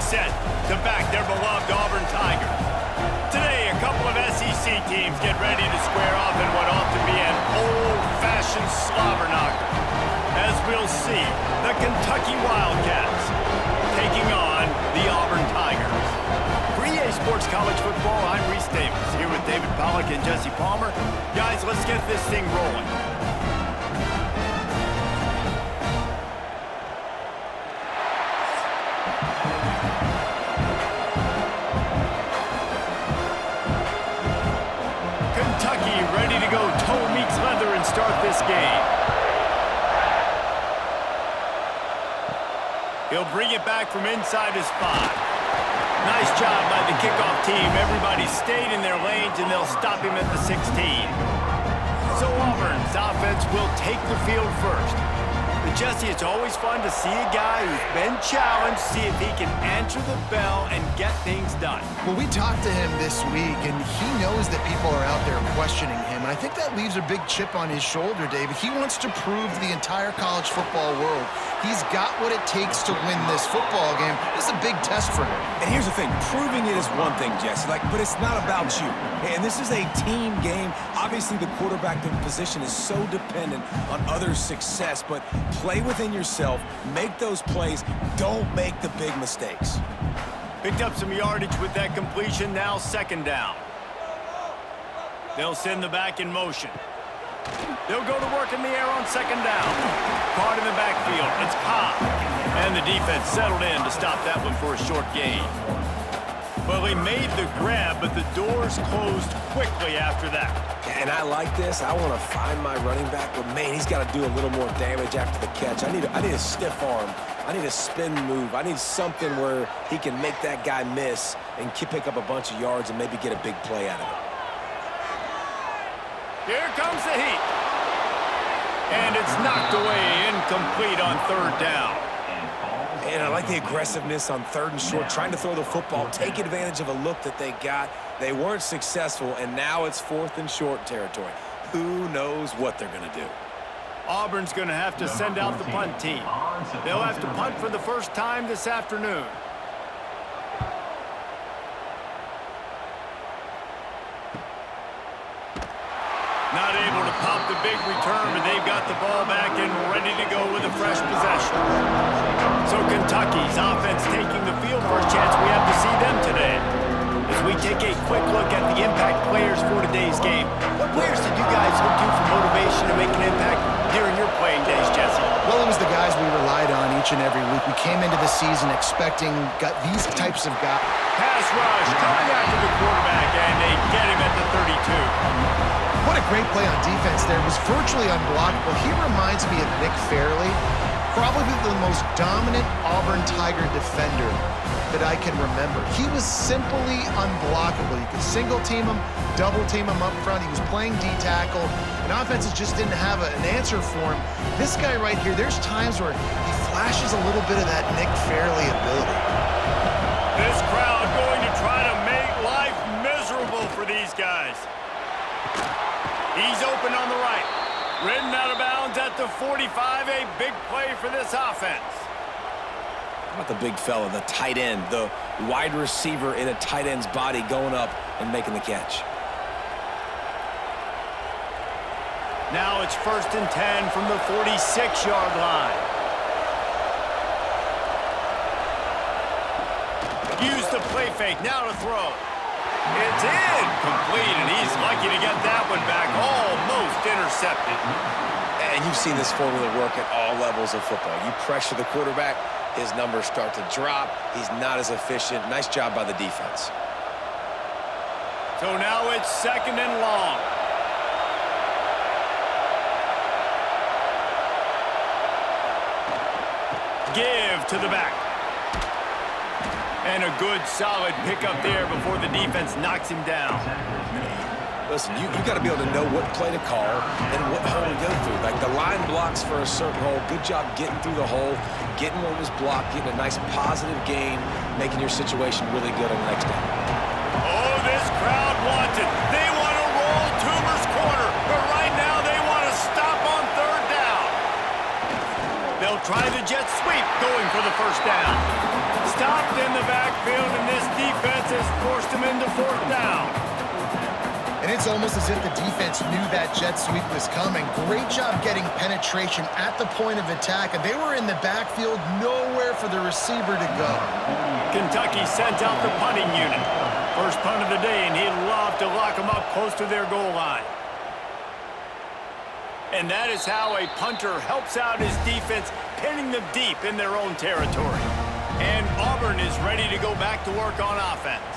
set to back their beloved Auburn Tigers. Today, a couple of SEC teams get ready to square off in what ought to be an old-fashioned slobber knocker. As we'll see, the Kentucky Wildcats taking on the Auburn Tigers. For EA Sports College Football, I'm Reese Davis, here with David Pollack and Jesse Palmer. Guys, let's get this thing rolling. Kentucky ready to go toe meets leather and start this game. He'll bring it back from inside his 5. Nice job by the kickoff team. Everybody stayed in their lanes, and they'll stop him at the 16. So Auburn's offense will take the field first. But Jesse, it's always fun to see a guy who's been challenged, see if he can answer the bell and get things done. Well, we talked to him this week, and he knows that people are out there questioning him. And I think that leaves a big chip on his shoulder, David. He wants to prove to the entire college football world he's got what it takes to win this football game. This is a big test for him. And here's the thing. Proving it is one thing, Jesse, but it's not about you. And this is a team game. Obviously, the quarterback position is so dependent on others' success, but play within yourself, make those plays, don't make the big mistakes. Picked up some yardage with that completion, now second down. They'll send the back in motion. They'll go to work in the air on second down. Caught in the backfield, it's Cobb. And the defense settled in to stop that one for a short gain. Well, he made the grab, but the doors closed quickly after that. And I like this. I want to find my running back, but man, he's got to do a little more damage after the catch. I need a stiff arm. I need a spin move. I need something where he can make that guy miss and pick up a bunch of yards and maybe get a big play out of it. Here comes the heat. And it's knocked away, incomplete on third down. And I like the aggressiveness on third and short, trying to throw the football, take advantage of a look that they got. They weren't successful, and now it's fourth and short territory. Who knows what they're going to do? Auburn's going to have to send out the punt team. They'll have to punt for the first time this afternoon. Not able to pop the big return, but they've got the ball back and ready to go with a fresh possession. So Kentucky's offense taking the field. First chance we have to see them today. As we take a quick look at the impact players for today's game, what players did you guys look to for motivation to make an impact during your playing days, Jesse? Well, it was the guys we relied on each and every week. We came into the season expecting these types of guys. Pass rush coming after the quarterback, and they get him at the 32. What a great play on defense there. It was virtually unblockable. He reminds me of Nick Fairley, probably the most dominant Auburn Tiger defender that I can remember. He was simply unblockable. You could single team him, double team him up front. He was playing D-tackle, and offenses just didn't have an answer for him. This guy right here, there's times where he flashes a little bit of that Nick Fairley ability. This crowd going to try to make life miserable for these guys. He's open on the right. Ridden out of bounds at the 45. A big play for this offense. How about the big fella, the tight end, the wide receiver in a tight end's body going up and making the catch. Now it's 1st and 10 from the 46-yard line. Use the play fake. Now to throw. It's incomplete, and he's lucky to get that one back. Almost intercepted. And you've seen this formula work at all levels of football. You pressure the quarterback, his numbers start to drop. He's not as efficient. Nice job by the defense. So now it's 2nd and long. Give to the back. And a good, solid pickup there before the defense knocks him down. Listen, you got to be able to know what play to call and what hole to go through. Like the line blocks for a certain hole. Good job getting through the hole, getting what was blocked, getting a nice positive gain, making your situation really good on the next down. Oh, this crowd wants it. They want to roll Toomer's corner, but right now they want to stop on 3rd down. They'll try the jet sweep going for the 1st down. Stopped in the back. And it's almost as if the defense knew that jet sweep was coming. Great job getting penetration at the point of attack, and they were in the backfield, nowhere for the receiver to go. Kentucky sent out the punting unit. First punt of the day, and he'd love to lock them up close to their goal line. And that is how a punter helps out his defense, pinning them deep in their own territory. And Auburn is ready to go back to work on offense.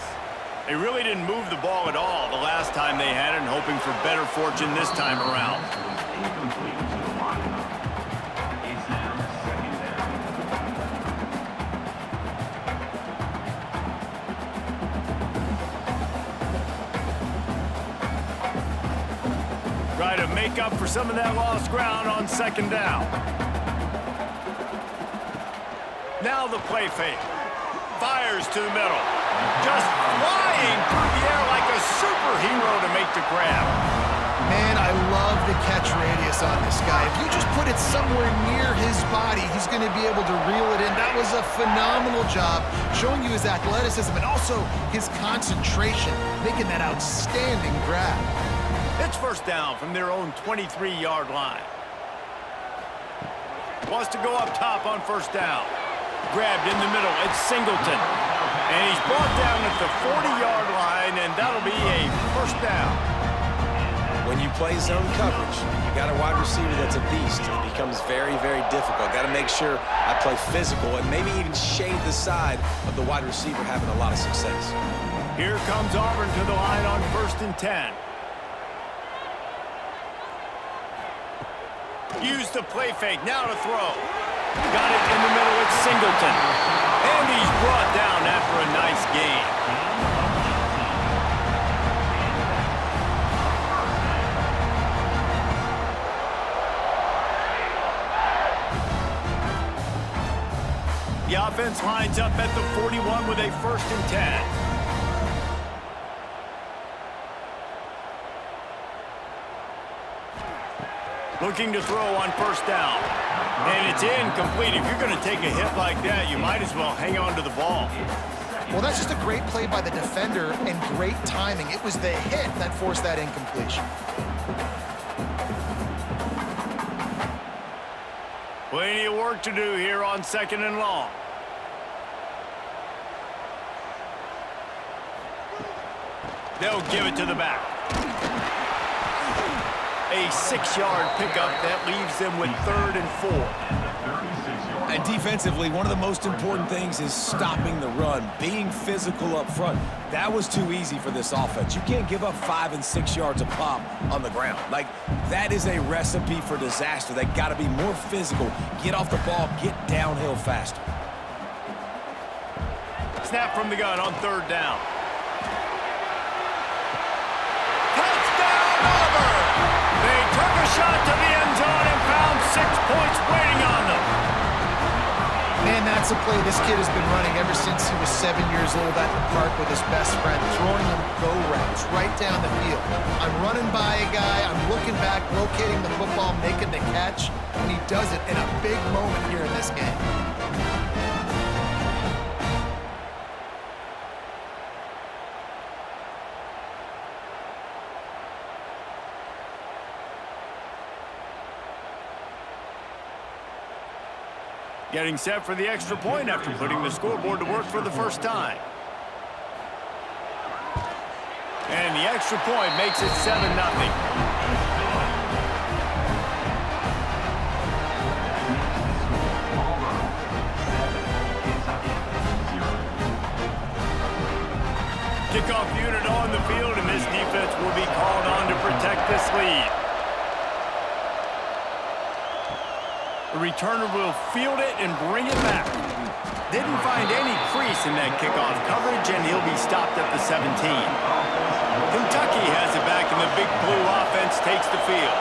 They really didn't move the ball at all the last time they had it, and hoping for better fortune this time around. Try to make up for some of that lost ground on second down. Now the play fake. Fires to the middle. Just flying through the air like a superhero to make the grab. Man, I love the catch radius on this guy. If you just put it somewhere near his body, he's going to be able to reel it in. That was a phenomenal job, showing you his athleticism and also his concentration, making that outstanding grab. It's first down from their own 23-yard line. Wants to go up top on first down. Grabbed in the middle. It's Singleton. And he's brought down at the 40-yard line, and that'll be a first down. When you play zone coverage, you got a wide receiver that's a beast. It becomes very, very difficult. Got to make sure I play physical and maybe even shade the side of the wide receiver having a lot of success. Here comes Auburn to the line on 1st and 10. Use the play fake, now to throw. Got it in the middle, it's Singleton. And he's brought down after a nice gain. The offense lines up at the 41 with a 1st and 10. Looking to throw on first down. And it's incomplete. If you're going to take a hit like that, you might as well hang on to the ball. Well, that's just a great play by the defender and great timing. It was the hit that forced that incompletion. Plenty of work to do here on 2nd and long. They'll give it to the back. A 6-yard pickup that leaves them with 3rd and 4. And defensively, one of the most important things is stopping the run, being physical up front. That was too easy for this offense. You can't give up 5 and 6 yards a pop on the ground. Like, that is a recipe for disaster. They got to be more physical, get off the ball, get downhill faster. Snap from the gun on 3rd down. Shot to the end zone and found 6 points waiting on them. Man, that's a play this kid has been running ever since he was 7 years old at the park with his best friend, throwing him go routes right down the field. I'm running by a guy, I'm looking back, locating the football, making the catch, and he does it in a big moment here in this game. Getting set for the extra point after putting the scoreboard to work for the first time. And the extra point makes it 7-0. Kickoff unit on the field, and this defense will be called on to protect this lead. The returner will field it and bring it back. Didn't find any crease in that kickoff coverage, and he'll be stopped at the 17. Kentucky has it back, and the Big Blue offense takes the field.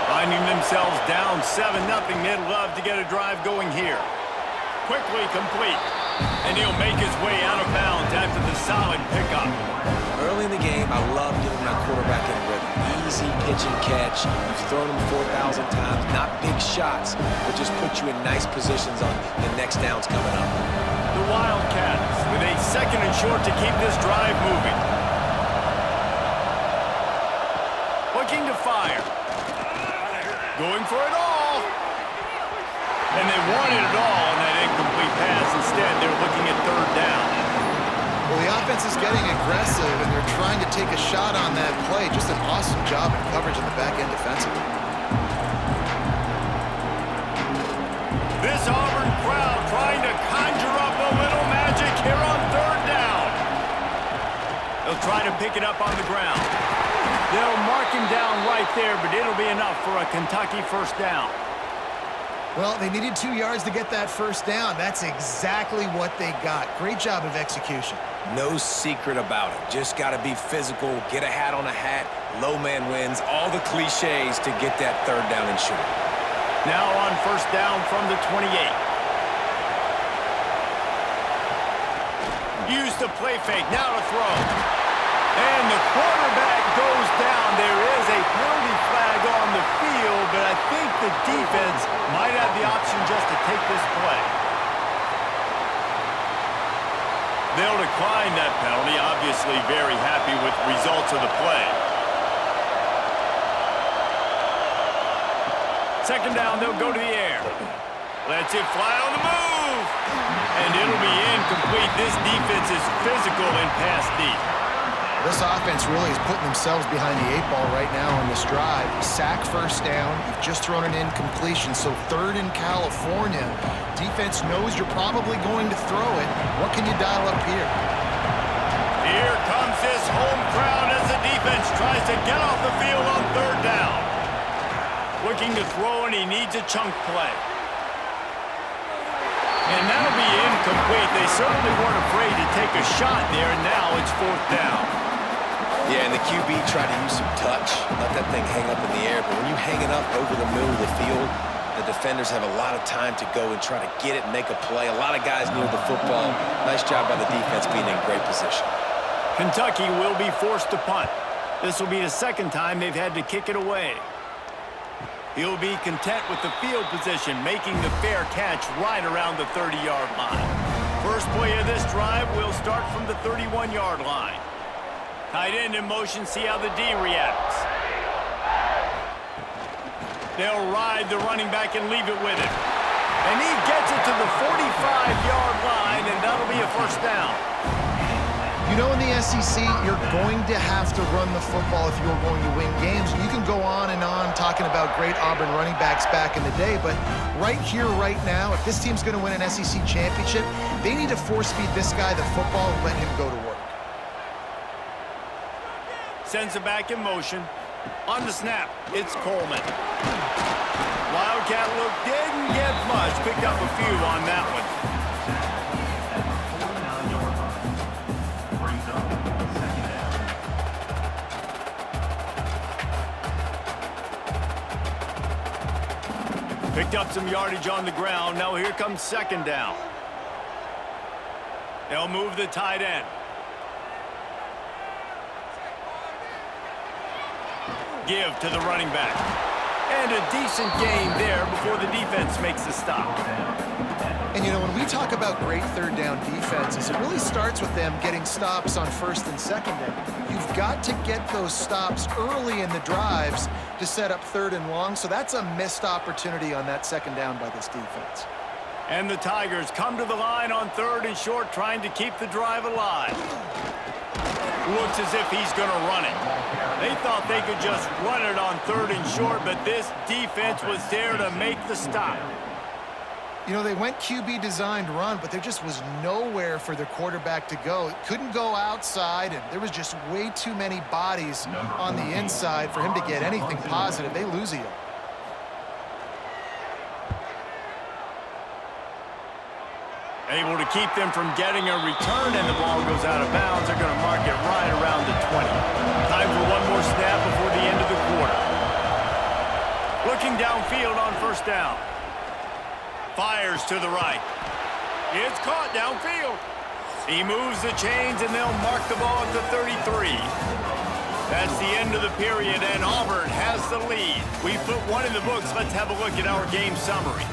Finding themselves down 7-0, they'd love to get a drive going here. Quickly complete, and he'll make his way out of bounds after the solid pickup. Early in the game, I love getting my quarterback in rhythm. Easy pitch and catch. You've thrown them 4,000 times. Not big shots, but just put you in nice positions on the next downs coming up. The Wildcats with a 2nd and short to keep this drive moving. looking to fire. Going for it all. And they wanted it all on that incomplete pass. Instead, they're looking at third down. Well, the offense is getting aggressive, and they're trying to take a shot on that play. Just an awesome job in coverage in the back end defensively. This Auburn crowd trying to conjure up a little magic here on third down. They'll try to pick it up on the ground. They'll mark him down right there, but it'll be enough for a Kentucky first down. Well, they needed 2 yards to get that first down. That's exactly what they got. Great job of execution. No secret about it. Just got to be physical, get a hat on a hat, low man wins, all the cliches to get that third down and short. Now on first down from the 28. Use the play fake, now to throw. And the quarterback goes down. There is a penalty flag on the field, but I think the defense might have the option just to take this play. They'll decline that penalty, obviously very happy with the results of the play. Second down, they'll go to the air. Lets it fly on the move. And it'll be incomplete. This defense is physical and pass deep. This offense really is putting themselves behind the 8 ball right now on this drive. Sack first down. You've just thrown an incompletion, so third in California. Defense knows you're probably going to throw it. What can you dial up here? Here comes this home crowd as the defense tries to get off the field on third down. Looking to throw, and he needs a chunk play. And that'll be incomplete. They certainly weren't afraid to take a shot there, and now it's fourth down. Yeah, and the QB tried to use some touch, let that thing hang up in the air. But when you hang it up over the middle of the field, the defenders have a lot of time to go and try to get it and make a play. A lot of guys near the football. Nice job by the defense being in great position. Kentucky will be forced to punt. This will be the second time they've had to kick it away. He'll be content with the field position, making the fair catch right around the 30-yard line. First play of this drive will start from the 31-yard line. Tight end in motion, see how the D reacts. They'll ride the running back and leave it with him. And he gets it to the 45-yard line, and that'll be a first down. You know, in the SEC, you're going to have to run the football if you're going to win games. You can go on and on talking about great Auburn running backs back in the day, but right here, right now, if this team's going to win an SEC championship, they need to force-feed this guy the football and let him go to work. Sends it back in motion. On the snap, it's Coleman. Wildcat look didn't get much. Picked up a few on that one. Picked up some yardage on the ground. Now here comes second down. They'll move the tight end. Give to the running back. And a decent gain there before the defense makes the stop. And, you know, when we talk about great third down defenses, it really starts with them getting stops on first and second down. You've got to get those stops early in the drives to set up third and long, so that's a missed opportunity on that second down by this defense. And the Tigers come to the line on third and short, trying to keep the drive alive. Looks as if he's going to run it. They thought they could just run it on third and short, but this defense was there to make the stop. You know, they went QB designed run, but there just was nowhere for their quarterback to go. It couldn't go outside, and there was just way too many bodies on the inside for him to get anything positive. They lose a yard. Able to keep them from getting a return, and the ball goes out of bounds. They're going to mark it right around the 20. Time for one more snap before the end of the quarter. Looking downfield on first down. Fires to the right. It's caught downfield. He moves the chains, and they'll mark the ball at the 33. That's the end of the period, and Auburn has the lead. We put one in the books. Let's have a look at our game summary.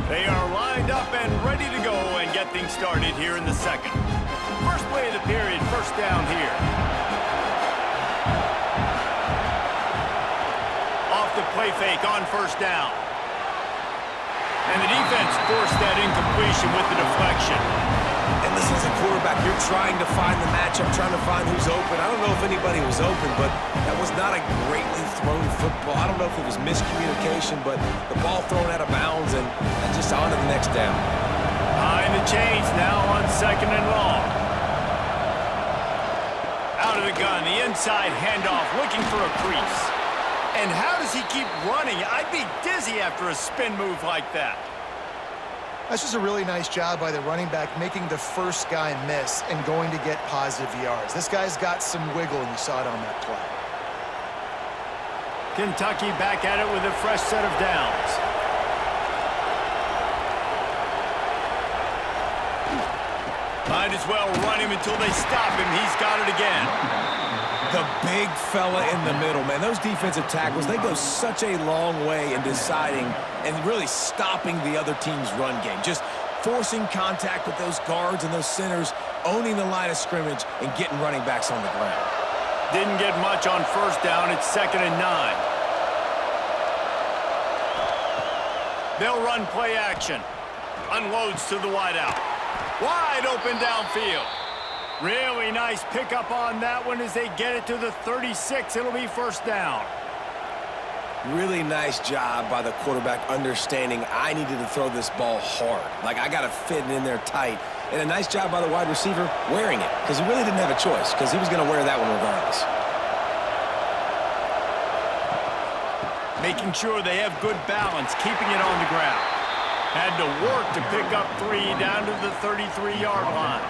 They things started here in the second. First play of the period, first down here. Off the play fake on first down. And the defense forced that incompletion with the deflection. And listen, as a quarterback, you're trying to find the matchup, trying to find who's open. I don't know if anybody was open, but that was not a greatly thrown football. I don't know if it was miscommunication, but the ball thrown out of bounds and just on to the next down. Behind the chains now on second and long. Out of the gun, the inside handoff, looking for a crease. And how does he keep running? I'd be dizzy after a spin move like that. That's just a really nice job by the running back, making the first guy miss and going to get positive yards. This guy's got some wiggle, and you saw it on that play. Kentucky back at it with a fresh set of downs. Might as well run him until they stop him. He's got it again. The big fella in the middle, man. Those defensive tackles, they go such a long way in deciding and really stopping the other team's run game. Just forcing contact with those guards and those centers, owning the line of scrimmage, and getting running backs on the ground. Didn't get much on first down. It's 2nd and 9. They'll run play action. Unloads to the wideout. Wide open downfield. Really nice pickup on that one as they get it to the 36. It'll be first down. Really nice job by the quarterback understanding I needed to throw this ball hard. Like, I got to fit it in there tight. And a nice job by the wide receiver wearing it, because he really didn't have a choice, because he was going to wear that one regardless. Making sure they have good balance, keeping it on the ground. Had to work to pick up 3 down to the 33-yard line.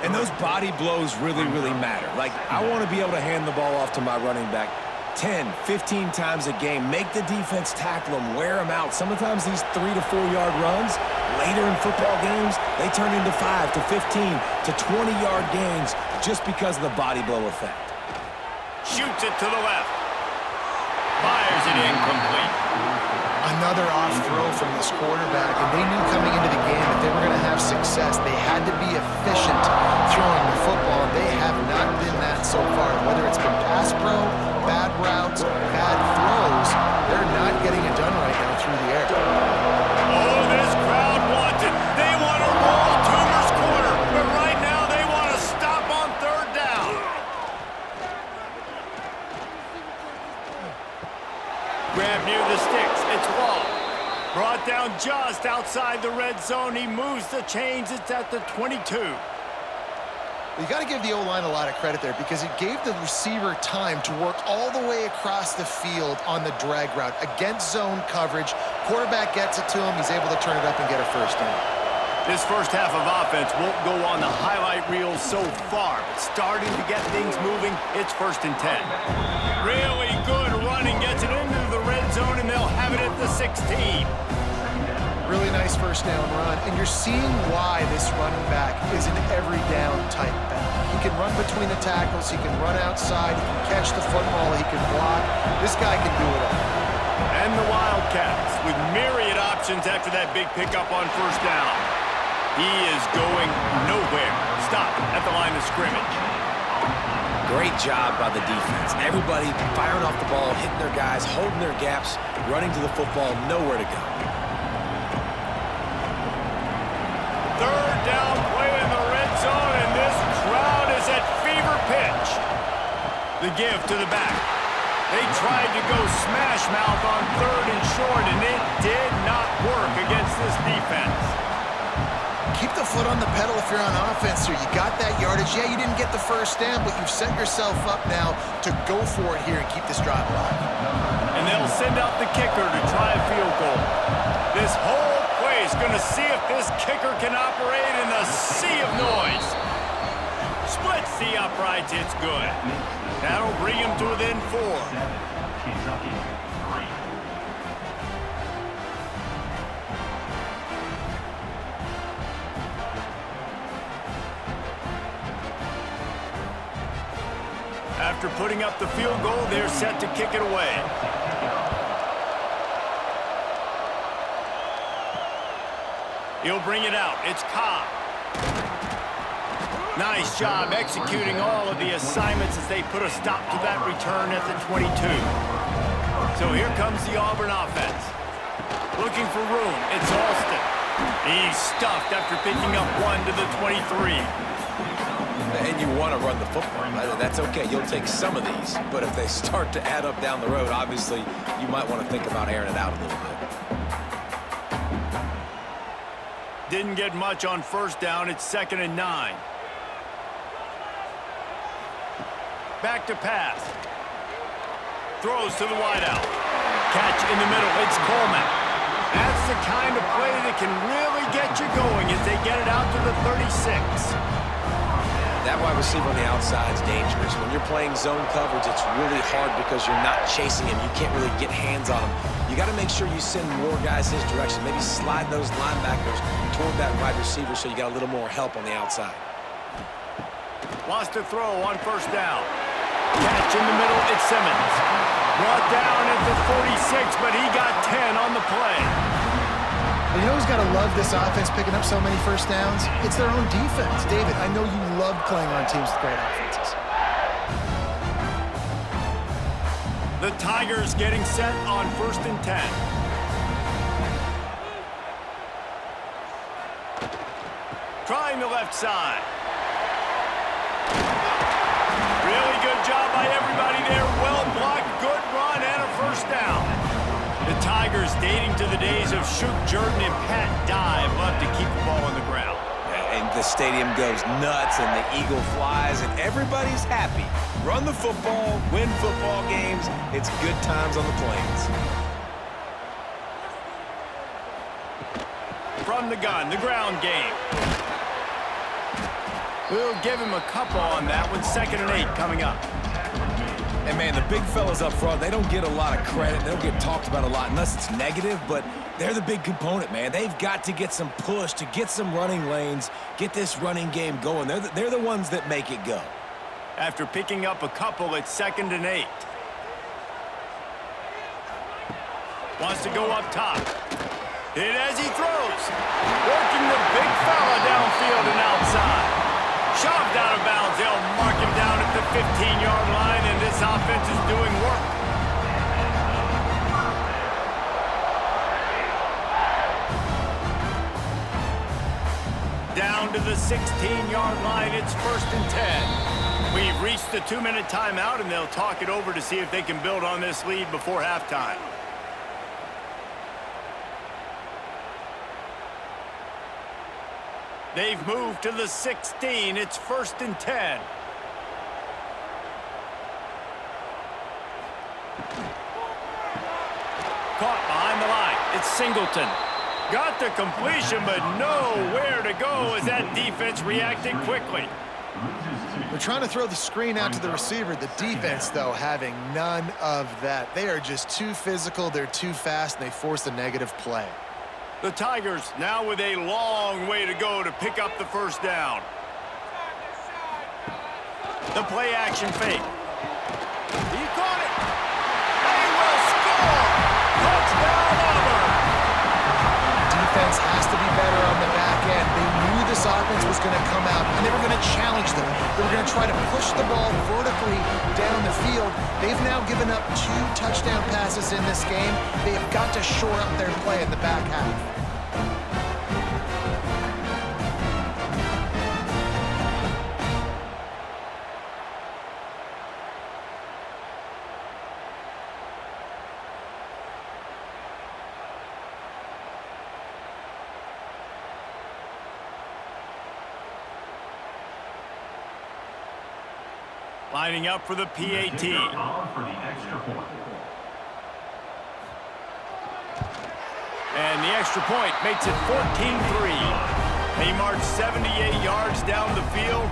And those body blows really, really matter. Like, I want to be able to hand the ball off to my running back 10, 15 times a game. Make the defense tackle them, wear them out. Sometimes these 3 to 4 yard runs, later in football games, they turn into 5 to 15 to 20-yard gains just because of the body blow effect. Shoots it to the left. Fires it incomplete. Another off throw from this quarterback, and they knew coming into the game that they were going to have success. They had to be efficient throwing the football. They have not been that so far. Whether it's been pass pro, bad routes, bad throws, they're not getting it done right now through the air. Oh, this crowd wants it. They want to roll Toomer's corner, but right now they want to stop on 3rd down. Grab near the sticks. It's Wall. Brought down just outside the red zone. He moves the chains. It's at the 22. You got to give the O-line a lot of credit there because it gave the receiver time to work all the way across the field on the drag route against zone coverage. Quarterback gets it to him. He's able to turn it up and get a first down. This first half of offense won't go on the highlight reel so far, but starting to get things moving, it's 1st and 10. Really good running, gets it into the red zone, and they'll have it at the 16. Really nice first down run, and you're seeing why this running back is an every down type back. He can run between the tackles, he can run outside, he can catch the football, he can block. This guy can do it all. And the Wildcats with myriad options after that big pickup on first down. He is going nowhere. Stop at the line of scrimmage. Great job by the defense. Everybody firing off the ball, hitting their guys, holding their gaps, running to the football, nowhere to go. 3rd down play in the red zone, and this crowd is at fever pitch. The give to the back. They tried to go smash mouth on 3rd and short, and it did not work against this defense. Keep the foot on the pedal if you're on offense here. You got that yardage. Yeah, you didn't get the first down, but you've set yourself up now to go for it here and keep this drive alive. And they'll send out the kicker to try a field goal. This whole play is going to see if this kicker can operate in the sea of noise. Splits the uprights. It's good. That'll bring him to within 4. After putting up the field goal, they're set to kick it away. He'll bring it out. It's Cobb. Nice job executing all of the assignments as they put a stop to that return at the 22. So here comes the Auburn offense. Looking for room. It's Alston. He's stuffed after picking up one to the 23. And you want to run the football. That's okay. You'll take some of these. But if they start to add up down the road, obviously, you might want to think about airing it out a little bit. Didn't get much on first down. It's 2nd and 9. Back to pass. Throws to the wideout. Catch in the middle. It's Coleman. That's the kind of play that can really get you going as they get it out to the 36. That wide receiver on the outside is dangerous. When you're playing zone coverage, it's really hard because you're not chasing him. You can't really get hands on him. You got to make sure you send more guys his direction. Maybe slide those linebackers toward that wide receiver so you got a little more help on the outside. Wants to throw on first down. Catch in the middle, it's Simmons. Brought down at the 46, but he got 10 on the play. You know who's got to love this offense picking up so many first downs? It's their own defense. David, I know you love playing on teams with great offenses. The Tigers getting set on 1st and 10. Trying the left side. Really good job by everybody there. Well blocked, good run, and a first down. The Tigers, dating to the days of Shook Jordan and Pat Dye, love to keep the ball on the ground. And the stadium goes nuts, and the eagle flies, and everybody's happy. Run the football, win football games. It's good times on the plains. From the gun, the ground game. We'll give him a couple on that one. 2nd and 8 coming up. And, man, the big fellas up front, they don't get a lot of credit. They don't get talked about a lot unless it's negative, but they're the big component, man. They've got to get some push, to get some running lanes, get this running game going. They're the ones that make it go. After picking up a couple, it's 2nd and 8. Wants to go up top. Hit as he throws. Working the big fella downfield and outside. Shoved out of bounds. They'll mark him down at the 15-yard line, and this offense is doing work. Down to the 16-yard line. It's 1st and 10. We've reached the 2-minute timeout, and they'll talk it over to see if they can build on this lead before halftime. They've moved to the 16. It's 1st and 10. Caught behind the line. It's Singleton. Got the completion, but nowhere to go as that defense reacted quickly. They're trying to throw the screen out to the receiver. The defense, though, having none of that. They are just too physical. They're too fast, and they force a negative play. The Tigers now with a long way to go to pick up the first down. The play action fake. He caught it. They will score. Touchdown Auburn. Defense has to be better on the back end. They knew this offense was going to come out, and they were going to challenge them. They were going to try to push the ball vertically down the field. They've now given up 2 touchdown passes in this game. They have got to shore up their play in the back half. Lining up for the PAT. And the extra point makes it 14-3. He marched 78 yards down the field,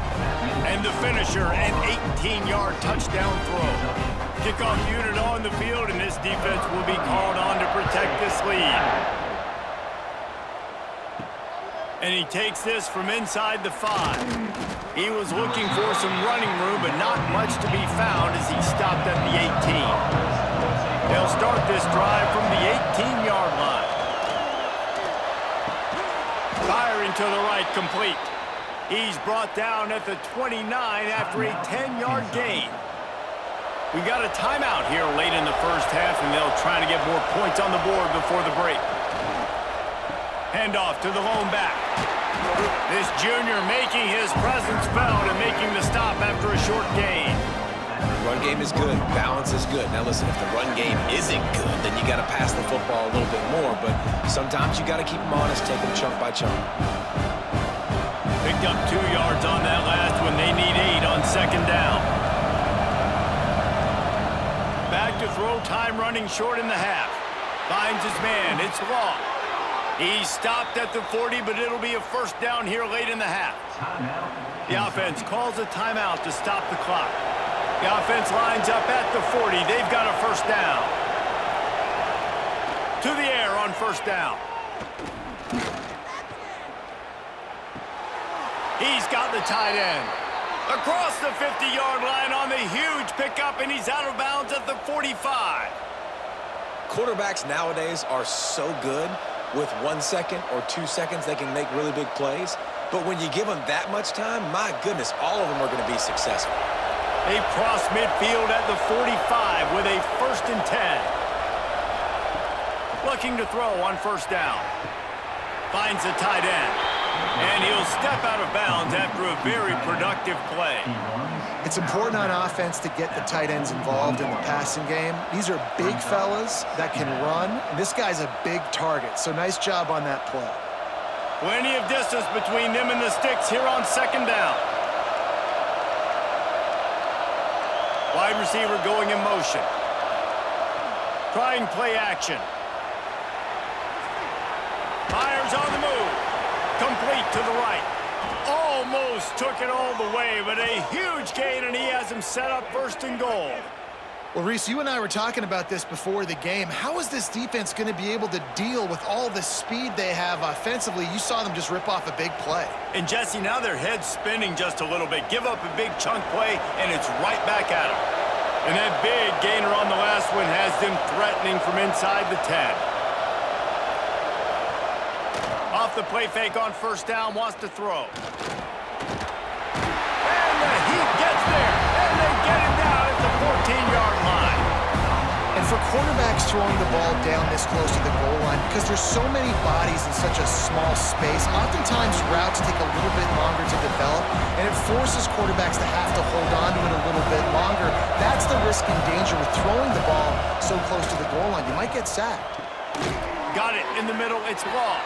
and the finisher, an 18-yard touchdown throw. Kickoff unit on the field, and this defense will be called on to protect this lead. And he takes this from inside the 5. He was looking for some running room, but not much to be found as he stopped at the 18. They'll start this drive from the 18-yard line. And to the right, complete. He's brought down at the 29 after a 10-yard gain. We got a timeout here late in the first half, and they'll try to get more points on the board before the break. Handoff to the lone back. This junior making his presence felt and making the stop after a short gain. Run game is good. Balance is good. Now listen, if the run game isn't good, then you got to pass the football a little bit more. But sometimes you got to keep them honest, take them chunk by chunk. Picked up 2 yards on that last one. They need 8 on second down. Back to throw, time running short in the half. Finds his man. It's Law. He stopped at the 40, but it'll be a first down here late in the half. The offense calls a timeout to stop the clock. The offense lines up at the 40. They've got a first down. To the air on first down. He's got the tight end. Across the 50-yard line on the huge pickup, and he's out of bounds at the 45. Quarterbacks nowadays are so good. With 1 second or 2 seconds, they can make really big plays. But when you give them that much time, my goodness, all of them are going to be successful. They cross midfield at the 45 with a 1st and 10. Looking to throw on first down. Finds the tight end. And he'll step out of bounds after a very productive play. It's important on offense to get the tight ends involved in the passing game. These are big fellas that can run. This guy's a big target, so nice job on that play. Plenty of distance between them and the sticks here on second down. Wide receiver going in motion. Trying play action. Myers on the move. Complete to the right. Almost took it all the way, but a huge gain, and he has him set up 1st and goal. Well, Reese, you and I were talking about this before the game. How is this defense going to be able to deal with all the speed they have offensively? You saw them just rip off a big play. And, Jesse, now their head's spinning just a little bit. Give up a big chunk play, and it's right back at them. And that big gainer on the last one has them threatening from inside the 10. Off the play fake on first down, wants to throw. And the heat gets there, and they get him down at the 14-yard line. And for quarterbacks throwing the ball down this close to the goal line, because there's so many bodies in such a small space, oftentimes routes take a little bit longer to develop, and it forces quarterbacks to have to hold on to it a little bit longer. That's the risk and danger with throwing the ball so close to the goal line. You might get sacked. Got it in the middle, it's Law.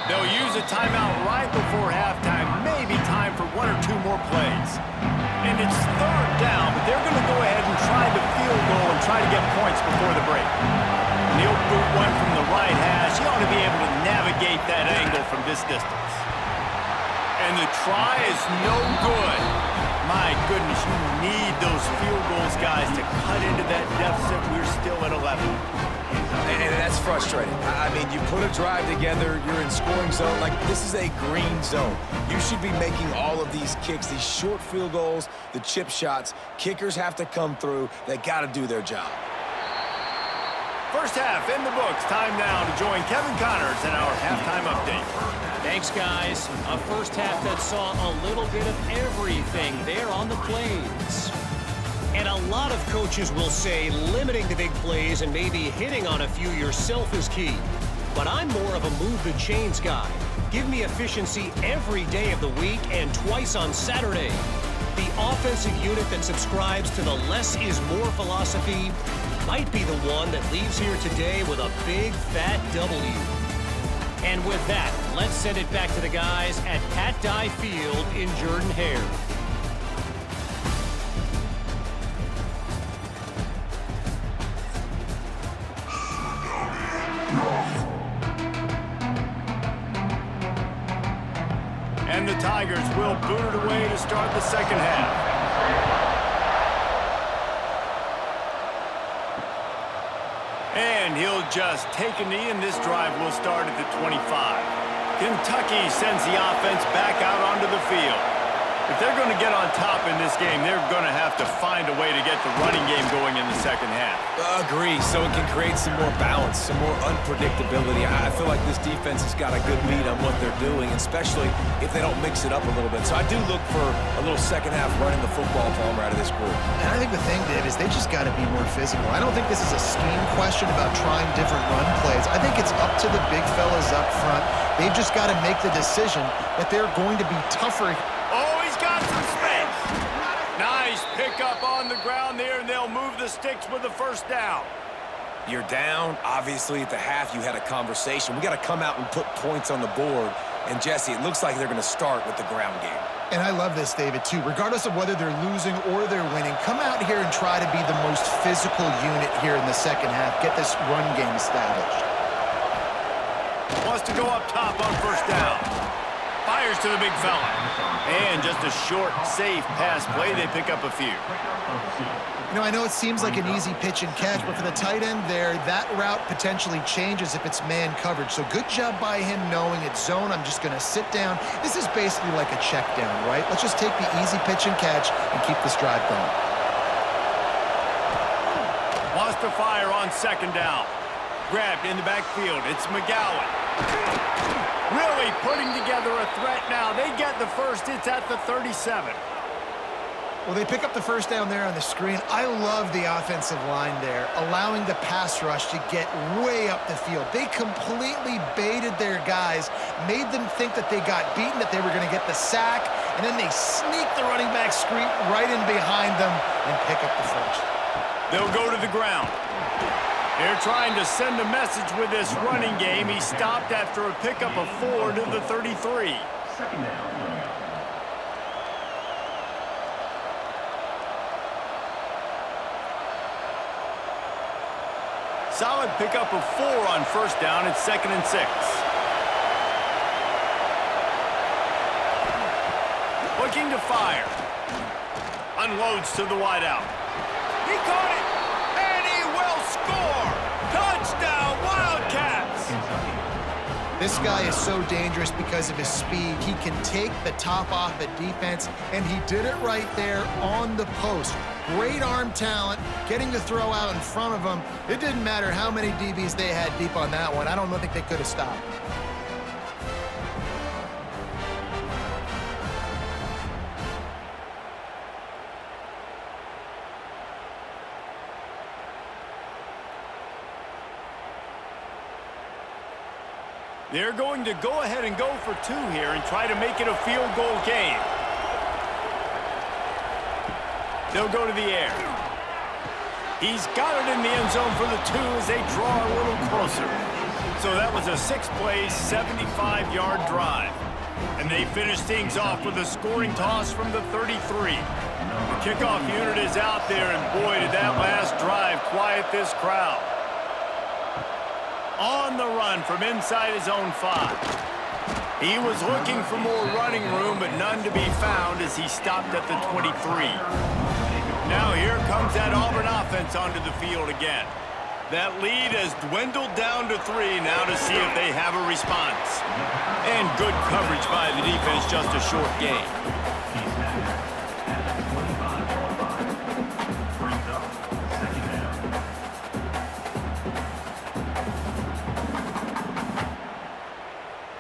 They'll use a timeout right before halftime, maybe time for 1 or 2 more plays. And it's 3rd down, but they're going to go ahead and try the field goal and try to get points before the break. And he'll boot one from the right hash. He ought to be able to navigate that angle from this distance. And the try is no good. My goodness, you need those field goals, guys, to cut into that deficit. We're still at 11. And that's frustrating. I mean, you put a drive together, you're in scoring zone. Like, this is a green zone. You should be making all of these kicks, these short field goals, the chip shots. Kickers have to come through. They got to do their job. First half in the books. Time now to join Kevin Connors in our halftime update. Thanks, guys. A first half that saw a little bit of everything there on the plains. And a lot of coaches will say limiting the big plays and maybe hitting on a few yourself is key. But I'm more of a move the chains guy. Give me efficiency every day of the week and twice on Saturday. The offensive unit that subscribes to the less is more philosophy might be the one that leaves here today with a big fat W. And with that, let's send it back to the guys at Pat Dye Field in Jordan-Hare. And the Tigers will boot it away to start the second half. And he'll just take a knee, and this drive will start at the 25. Kentucky sends the offense back out onto the field. If they're going to get on top in this game, they're going to have to find a way to get the running game going in the second half. Agree, so it can create some more balance, some more unpredictability. I feel like this defense has got a good beat on what they're doing, especially if they don't mix it up a little bit. So I do look for a little second half running the football Palmer out of this group. And I think the thing, Dave, is they just got to be more physical. I don't think this is a scheme question about trying different run plays. I think it's up to the big fellas up front. They've just got to make the decision that they're going to be tougher. Oh, he's got some space. Nice pickup on the ground there, and they'll move the sticks with the first down. You're down. Obviously, at the half, you had a conversation. We got to come out and put points on the board. And, Jesse, it looks like they're going to start with the ground game. And I love this, David, too. Regardless of whether they're losing or they're winning, come out here and try to be the most physical unit here in the second half. Get this run game established. Wants to go up top on first down. Fires to the big fella. And just a short, safe pass play. They pick up a few. You know, I know it seems like an easy pitch and catch, but for the tight end there, that route potentially changes if it's man coverage. So good job by him knowing it's zone. I'm just going to sit down. This is basically like a check down, right? Let's just take the easy pitch and catch and keep this drive going. Wants to fire on second down. Grabbed in the backfield. It's McGowan. Really putting together a threat now. They get the first. It's at the 37. Well, they pick up the first down there on the screen. I love the offensive line there, allowing the pass rush to get way up the field. They completely baited their guys, made them think that they got beaten, that they were going to get the sack, and then they sneak the running back screen right in behind them and pick up the first. They'll go to the ground. They're trying to send a message with this running game. He stopped after a pickup of 4 to the 33. Second down. Solid pickup of 4 on first down. It's 2nd and 6. Looking to fire. Unloads to the wideout. He caught it, and he will score. Touchdown, Wildcats. This guy is so dangerous because of his speed. He can take the top off the defense, and he did it right there on the post. Great arm talent, getting the throw out in front of him. It didn't matter how many DBs they had deep on that one. I don't think they could have stopped. They're going to go ahead and go for 2 here and try to make it a field goal game. They'll go to the air. He's got it in the end zone for the 2 as they draw a little closer. So that was a 6-play, 75-yard drive. And they finish things off with a scoring toss from the 33. The kickoff unit is out there, and boy, did that last drive quiet this crowd. On the run from inside his own 5. He was looking for more running room, but none to be found as he stopped at the 23. Now here comes that Auburn offense onto the field again. That lead has dwindled down to 3 now to see if they have a response. And good coverage by the defense, just a short gain.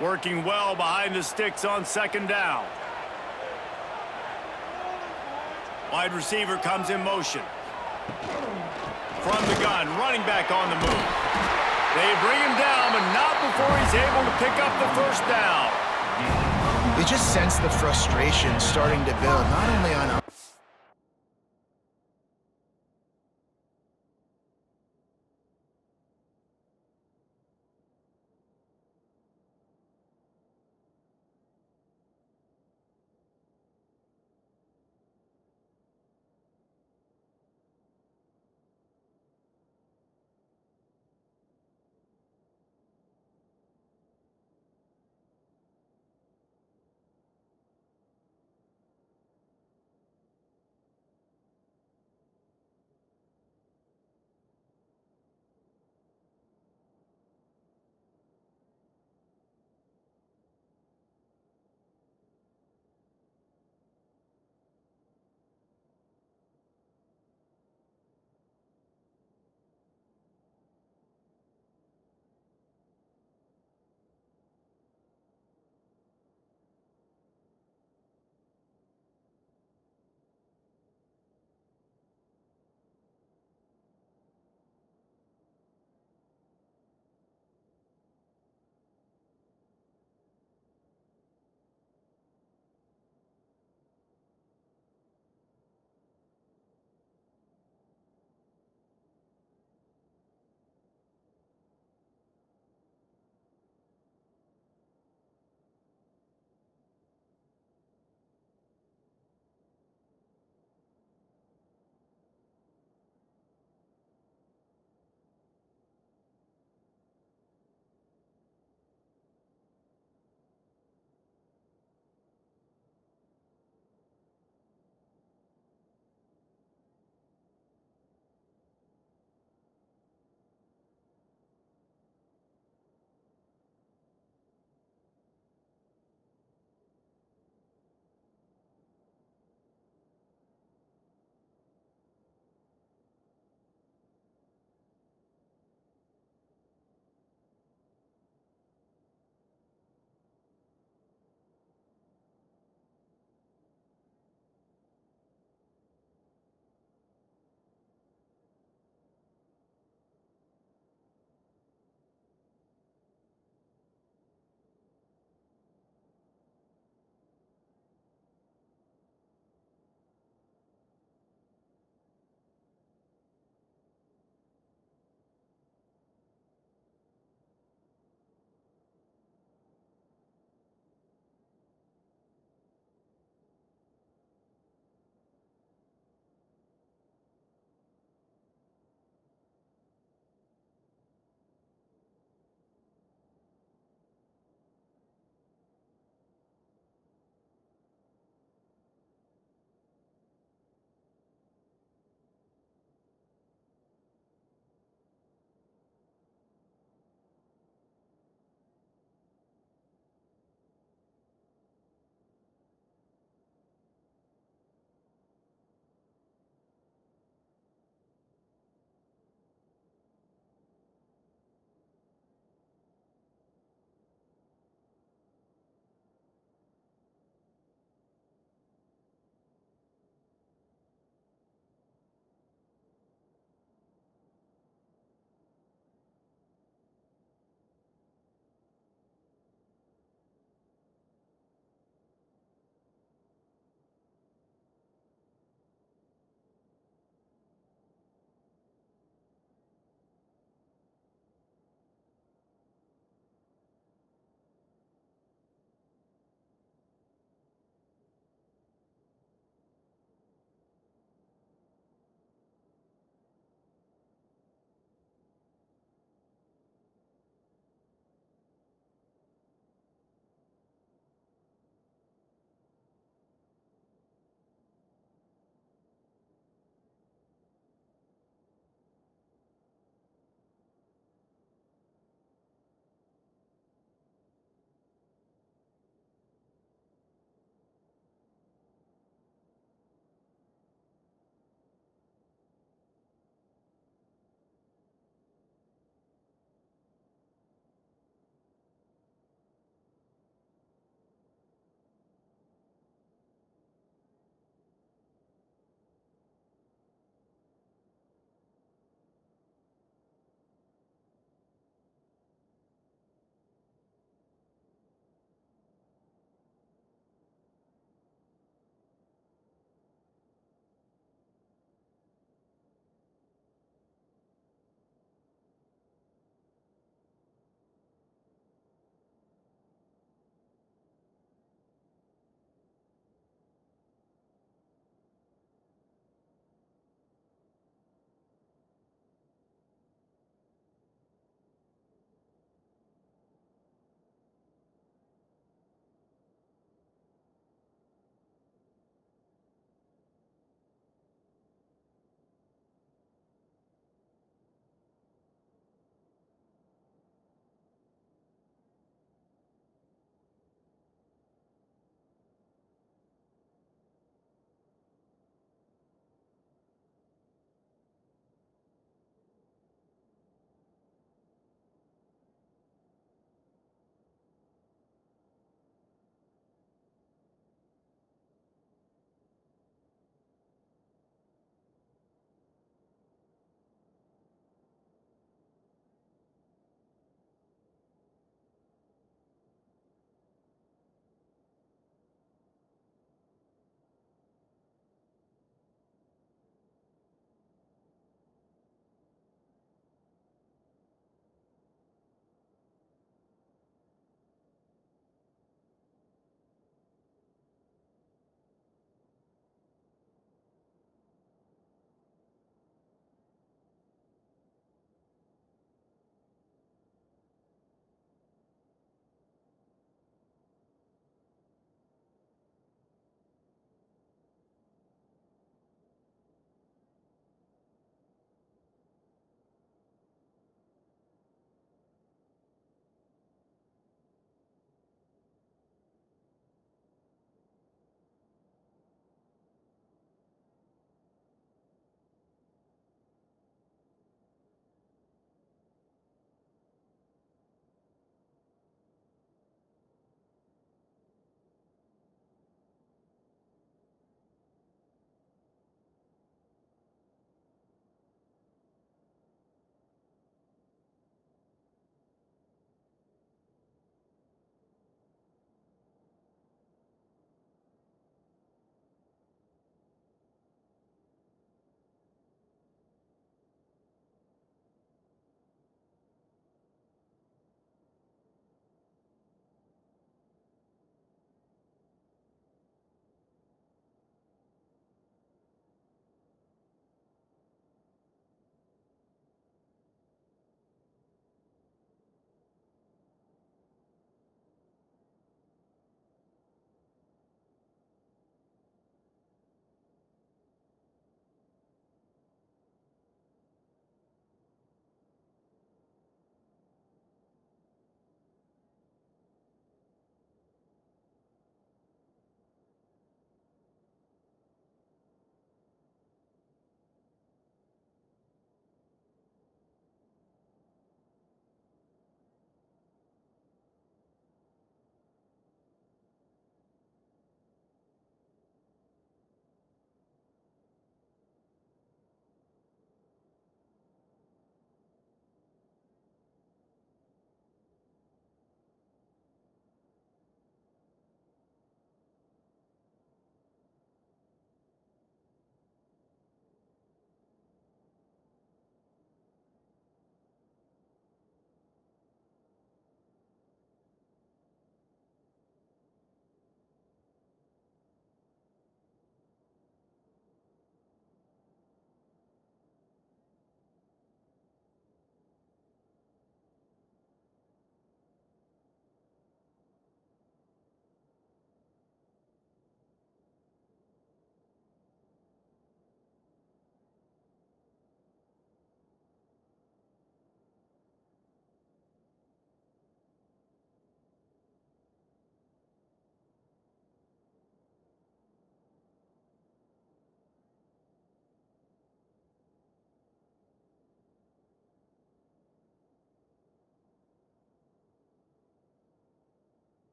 Working well behind the sticks on second down. Wide receiver comes in motion. From the gun, running back on the move. They bring him down, but not before he's able to pick up the first down. You just sense the frustration starting to build, not only on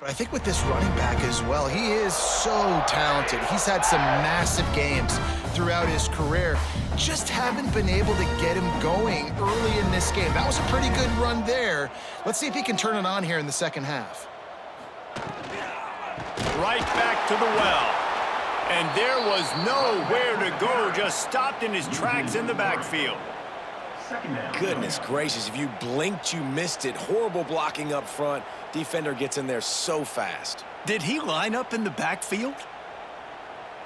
But I think with this running back as well, he is so talented. He's had some massive games throughout his career. Just haven't been able to get him going early in this game. That was a pretty good run there. Let's see if he can turn it on here in the second half. Right back to the well. And there was nowhere to go, just stopped in his tracks in the backfield. Goodness gracious, if you blinked, you missed it. Horrible blocking up front. Defender gets in there so fast. Did he line up in the backfield?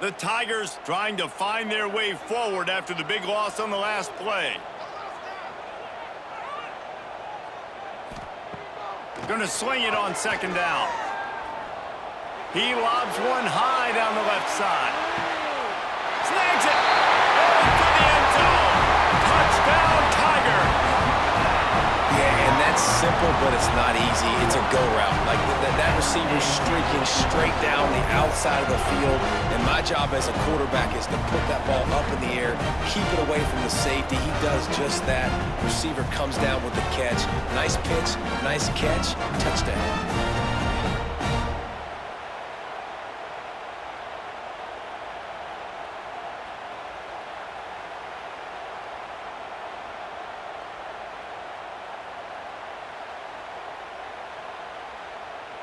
The Tigers trying to find their way forward after the big loss on the last play. Gonna sling it on second down. He lobs one high down the left side. Snags it! Into the end zone! Touchdown, Tiger! Yeah, and that's simple, but it's not easy. It's a go route. Like that receiver's streaking straight down the outside of the field, and my job as a quarterback is to put that ball up in the air, keep it away from the safety. He does just that. Receiver comes down with the catch. Nice pitch, nice catch, touchdown.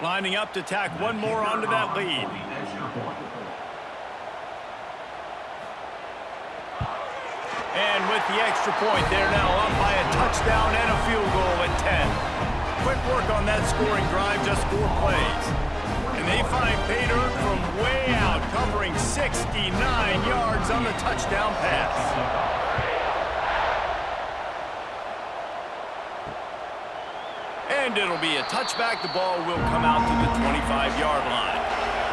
Lining up to tack one more onto that lead. And with the extra point, they're now up by a touchdown and a field goal at 10. Quick work on that scoring drive, just 4 plays. And they find pay dirt from way out, covering 69 yards on the touchdown pass. And it'll be a touchback. The ball will come out to the 25-yard line.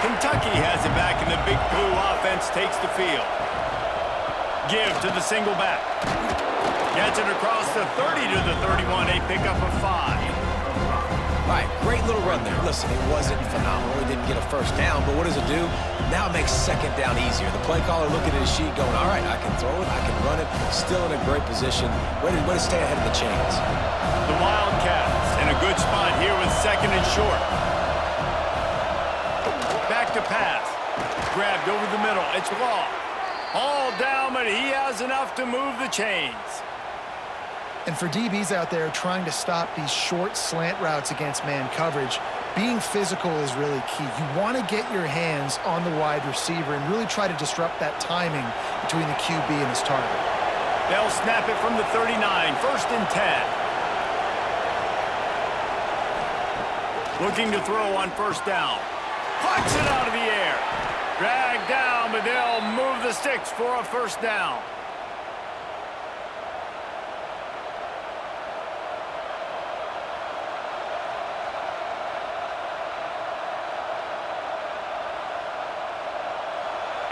Kentucky has it back, and the Big Blue offense takes the field. Give to the single back. Gets it across the 30 to the 31, a pickup of 5. All right, great little run there. Listen, it wasn't phenomenal. He didn't get a first down, but what does it do? Now it makes second down easier. The play caller looking at his sheet going, all right, I can throw it, I can run it. Still in a great position. Way to stay ahead of the chains. The Wildcats in a good spot here with second and short. Back to pass. Grabbed over the middle. It's Law. All down, but he has enough to move the chains. And for DBs out there trying to stop these short slant routes against man coverage, being physical is really key. You want to get your hands on the wide receiver and really try to disrupt that timing between the QB and his target. They'll snap it from the 39, first and 10. Looking to throw on first down. Plucks it out of the air. Dragged down, but they'll move the sticks for a first down.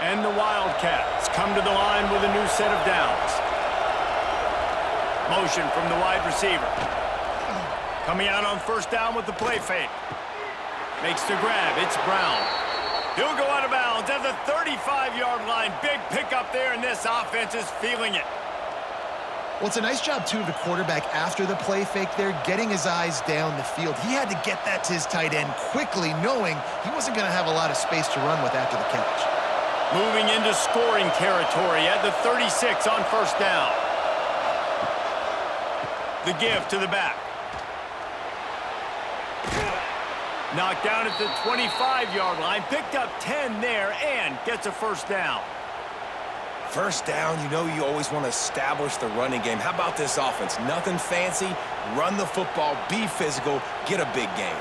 And the Wildcats come to the line with a new set of downs. Motion from the wide receiver. Coming out on first down with the play fake. Makes the grab. It's Brown. He'll go out of bounds at the 35-yard line. Big pickup there, and this offense is feeling it. Well, it's a nice job, too, of the quarterback after the play fake there, getting his eyes down the field. He had to get that to his tight end quickly, knowing he wasn't going to have a lot of space to run with after the catch. Moving into scoring territory at the 36 on first down. The give to the back. Knocked down at the 25-yard line. Picked up 10 there and gets a first down. First down, you know you always want to establish the running game. How about this offense? Nothing fancy. Run the football, be physical, get a big gain.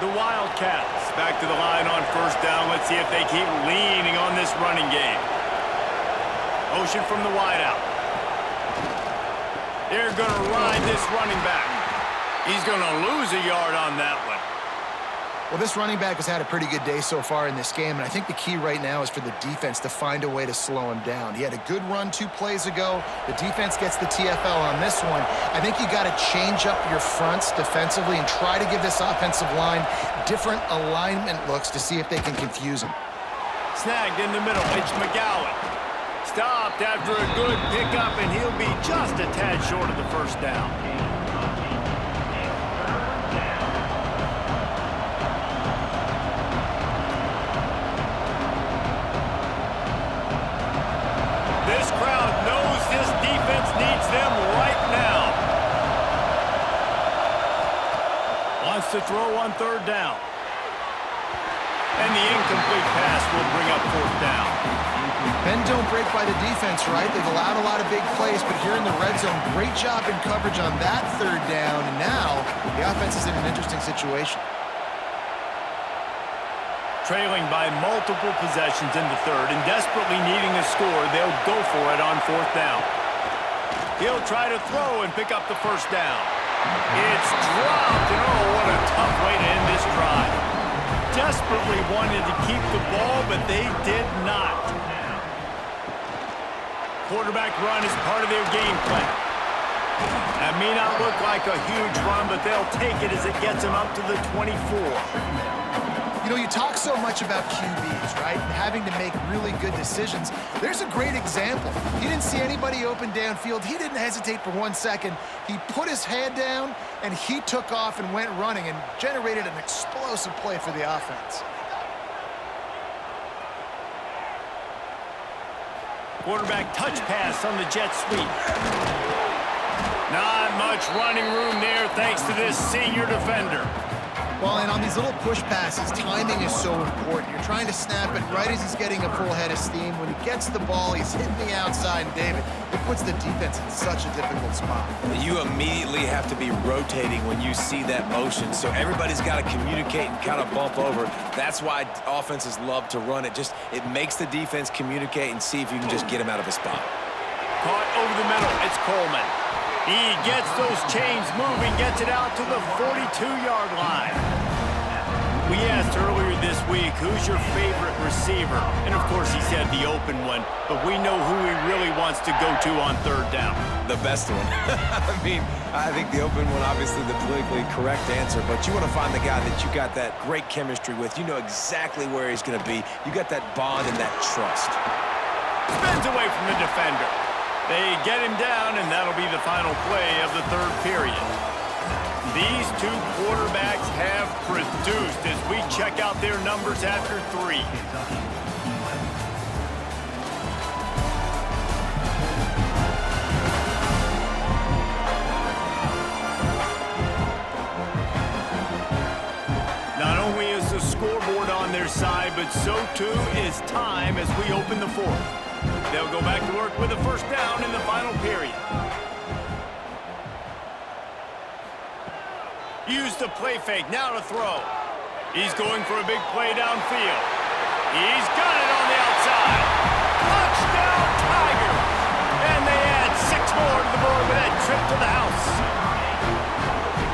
The Wildcats back to the line on first down. Let's see if they keep leaning on this running game. Motion from the wideout. They're going to ride this running back. He's going to lose a yard on that one. Well, this running back has had a pretty good day so far in this game, and I think the key right now is for the defense to find a way to slow him down. He had a good run 2 plays ago. The defense gets the TFL on this one. I think you got to change up your fronts defensively and try to give this offensive line different alignment looks to see if they can confuse him. Snagged in the middle. It's McGowan. Stopped after a good pickup, and he'll be just a tad short of the first down. Wants to throw on third down. And the incomplete pass will bring up fourth down. Bend don't break by the defense, right? They've allowed a lot of big plays, but here in the red zone, great job in coverage on that third down. And now the offense is in an interesting situation. Trailing by multiple possessions in the third and desperately needing a score, they'll go for it on fourth down. He'll try to throw and pick up the first down. It's dropped, and oh, what a tough way to end this drive. Desperately wanted to keep the ball, but they did not. Quarterback run is part of their game plan. That may not look like a huge run, but they'll take it as it gets them up to the 24. You know, you talk so much about QBs, right? And having to make really good decisions. There's a great example. He didn't see anybody open downfield. He didn't hesitate for 1 second. He put his head down, and he took off and went running and generated an explosive play for the offense. Quarterback touch pass on the jet sweep. Not much running room there thanks to this senior defender. Well, and on these little push passes, timing is so important. You're trying to snap it right as he's getting a full head of steam. When he gets the ball, he's hitting the outside, and David, it puts the defense in such a difficult spot. You immediately have to be rotating when you see that motion, so everybody's got to communicate and kind of bump over. That's why offenses love to run it. It makes the defense communicate and see if you can just get him out of a spot. Caught over the middle. It's Coleman. He gets those chains moving, gets it out to the 42-yard line. We asked earlier this week, who's your favorite receiver? And, of course, he said the open one, but we know who he really wants to go to on third down. The best one. I think the open one, obviously the politically correct answer, but you want to find the guy that you got that great chemistry with. You know exactly where he's going to be. You got that bond and that trust. Spins away from the defender. They get him down, and that'll be the final play of the third period. These two quarterbacks have produced as we check out their numbers after three. Not only is the scoreboard on their side, but so too is time as we open the fourth. They'll go back to work with a first down in the final period. Use the play fake, now to throw. He's going for a big play downfield. He's got it on the outside. Touchdown, Tigers! And they add 6 more to the board with that trip to the house.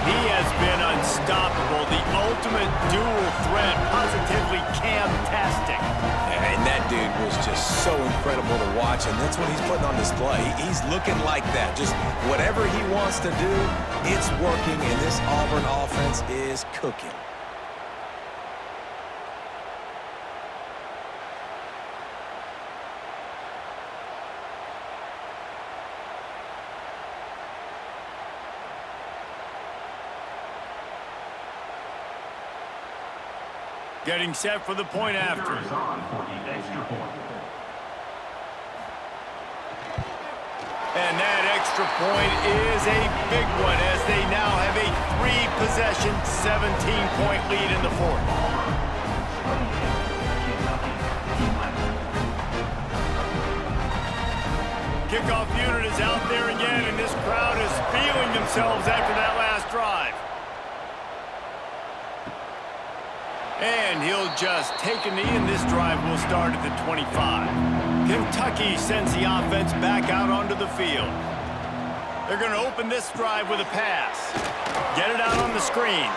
He has been unstoppable, the ultimate dual threat, positively Cam-tastic. And that dude was just so incredible to watch, and that's what he's putting on display. He's looking like that. Just whatever he wants to do, it's working, and this Auburn offense is cooking. Getting set for the point after. And that extra point is a big one as they now have a 3-possession, 17-point lead in the fourth. Kickoff unit is out there again, and this crowd is feeling themselves after that last drive. And he'll just take a knee, and this drive will start at the 25. Kentucky sends the offense back out onto the field. They're going to open this drive with a pass. Get it out on the screen.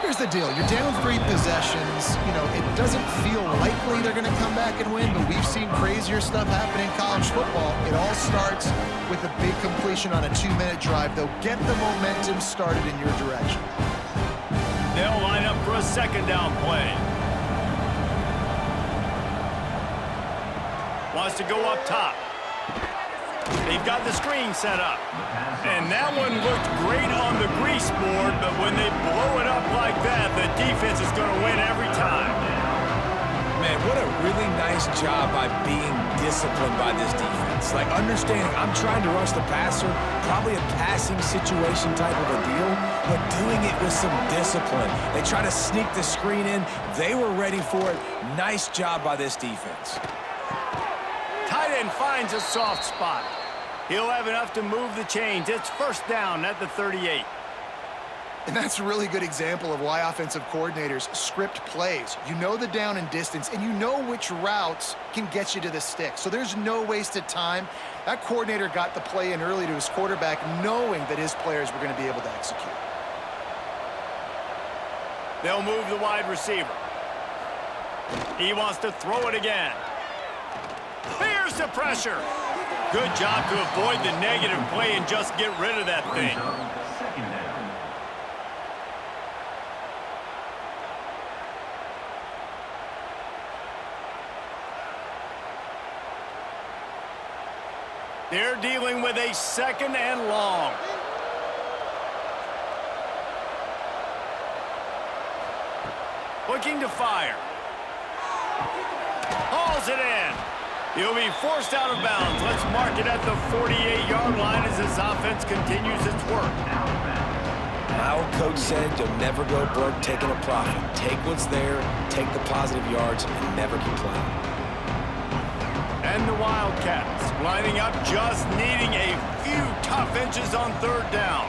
Here's the deal. You're down 3 possessions. You know, it doesn't feel likely they're going to come back and win, but we've seen crazier stuff happen in college football. It all starts with a big completion on a 2-minute drive. They'll get the momentum started in your direction. They'll line up for a second down play. Wants to go up top. They've got the screen set up. And that one looked great on the grease board, but when they blow it up like that, the defense is going to win every time. Man, what a really nice job by being disciplined by this defense. defense, like understanding I'm trying to rush the passer, probably a passing situation type of a deal, but doing it with some discipline. They try to sneak the screen in. They were ready for it. Nice job by this defense. Tight end finds a soft spot. He'll have enough to move the chains. It's first down at the 38. And that's a really good example of why offensive coordinators script plays. You know the down and distance, and you know which routes can get you to the stick. So there's no wasted time. That coordinator got the play in early to his quarterback, knowing that his players were going to be able to execute. They'll move the wide receiver. He wants to throw it again. Here's the pressure. Good job to avoid the negative play and just get rid of that thing. They're dealing with a second and long. Looking to fire. Hauls it in. He'll be forced out of bounds. Let's mark it at the 48-yard line as this offense continues its work. My old coach said you'll never go broke taking a profit. Take what's there, take the positive yards, and never complain. And the Wildcats lining up, just needing a few tough inches on third down.